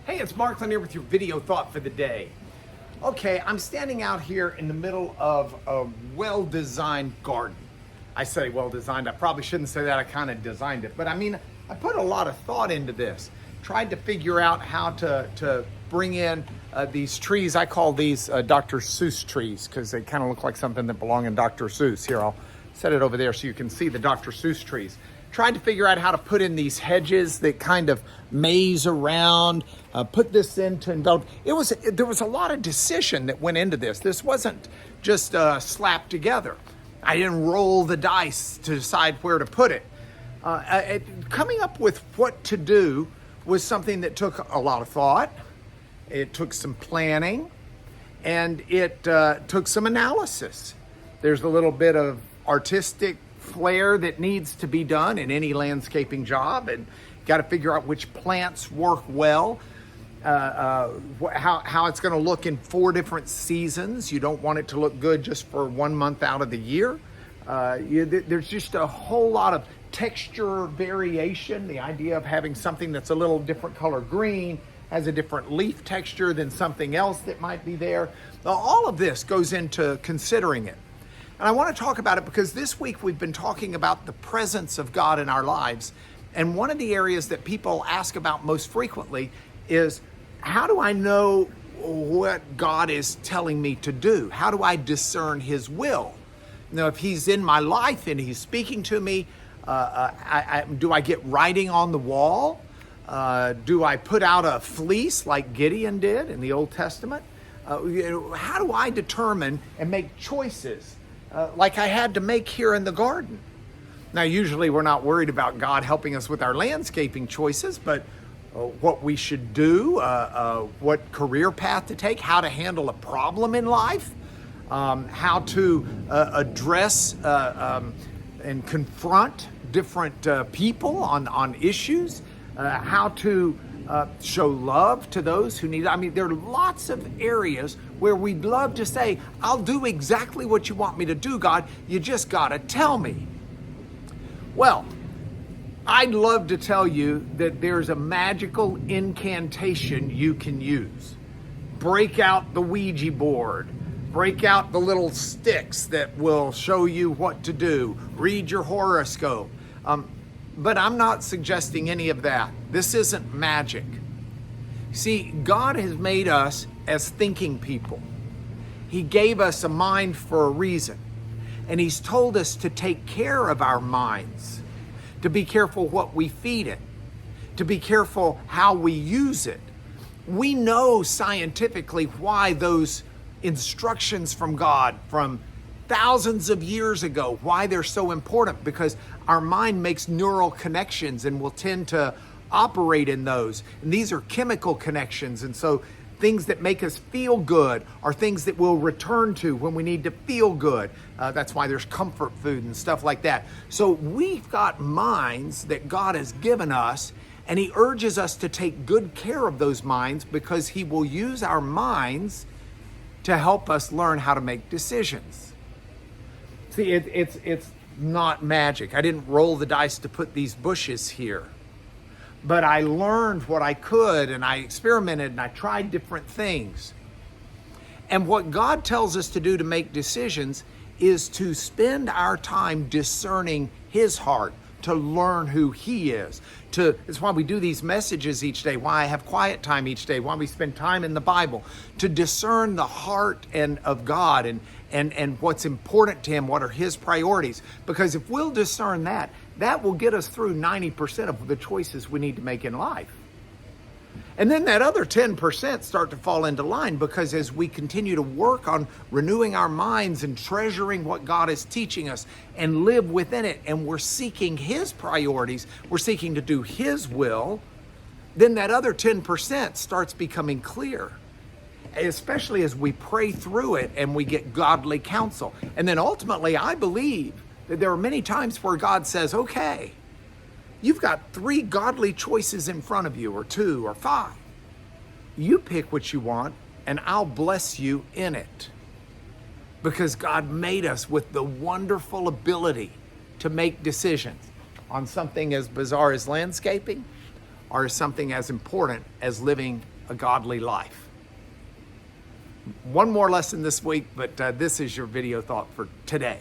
Hey, it's Mark here with your video thought for the day. Okay, I'm standing out here in the middle of a well-designed garden. I say well-designed, I probably shouldn't say that, I kind of designed it. But I mean, I put a lot of thought into this. Tried to figure out how to bring in these trees. I call these Dr. Seuss trees because they kind of look like something that belong in Dr. Seuss. Here, I'll set it over there so you can see the Dr. Seuss trees. Tried to figure out how to put in these hedges that kind of maze around, put this into envelop. There was a lot of decision that went into this. This wasn't just slapped together. I didn't roll the dice to decide where to put it. Coming up with what to do was something that took a lot of thought. It took some planning, and it took some analysis. There's a little bit of artistic flair that needs to be done in any landscaping job, and got to figure out which plants work well, how it's going to look in 4 different seasons. You don't want it to look good just for 1 month out of the year. There's just a whole lot of texture variation. The idea of having something that's a little different color green has a different leaf texture than something else that might be there. All of this goes into considering it. And I want to talk about it because this week we've been talking about the presence of God in our lives. And one of the areas that people ask about most frequently is, how do I know what God is telling me to do? How do I discern His will? You know, if He's in my life and He's speaking to me, do I get writing on the wall? Do I put out a fleece like Gideon did in the Old Testament? How do I determine and make choices like I had to make here in the garden? Now, usually we're not worried about God helping us with our landscaping choices, but what we should do, what career path to take, how to handle a problem in life, how to address and confront different people on issues, how to show love to those who need it. I mean, there are lots of areas where we'd love to say, I'll do exactly what you want me to do, God. You just got to tell me. Well, I'd love to tell you that there's a magical incantation you can use. Break out the Ouija board. Break out the little sticks that will show you what to do. Read your horoscope. But I'm not suggesting any of that. This isn't magic. See, God has made us as thinking people. He gave us a mind for a reason. And He's told us to take care of our minds, to be careful what we feed it, to be careful how we use it. We know scientifically why those instructions from God from thousands of years ago, why they're so important, because our mind makes neural connections and will tend to operate in those. And these are chemical connections. And so things that make us feel good are things that we'll return to when we need to feel good. That's why there's comfort food and stuff like that. So we've got minds that God has given us, and He urges us to take good care of those minds because He will use our minds to help us learn how to make decisions. See, it's not magic. I didn't roll the dice to put these bushes here. But I learned what I could, and I experimented, and I tried different things. And what God tells us to do to make decisions is to spend our time discerning His heart, to learn who He is. It's why we do these messages each day, why I have quiet time each day, why we spend time in the Bible, to discern the heart of God and what's important to Him, what are His priorities. Because if we'll discern that, that will get us through 90% of the choices we need to make in life. And then that other 10% start to fall into line, because as we continue to work on renewing our minds and treasuring what God is teaching us and live within it, and we're seeking His priorities, we're seeking to do His will, then that other 10% starts becoming clear, especially as we pray through it and we get godly counsel. And then ultimately, I believe that there are many times where God says, okay, you've got 3 godly choices in front of you, or 2 or 5. You pick what you want, and I'll bless you in it. Because God made us with the wonderful ability to make decisions on something as bizarre as landscaping, or something as important as living a godly life. One more lesson this week, but this is your video thought for today.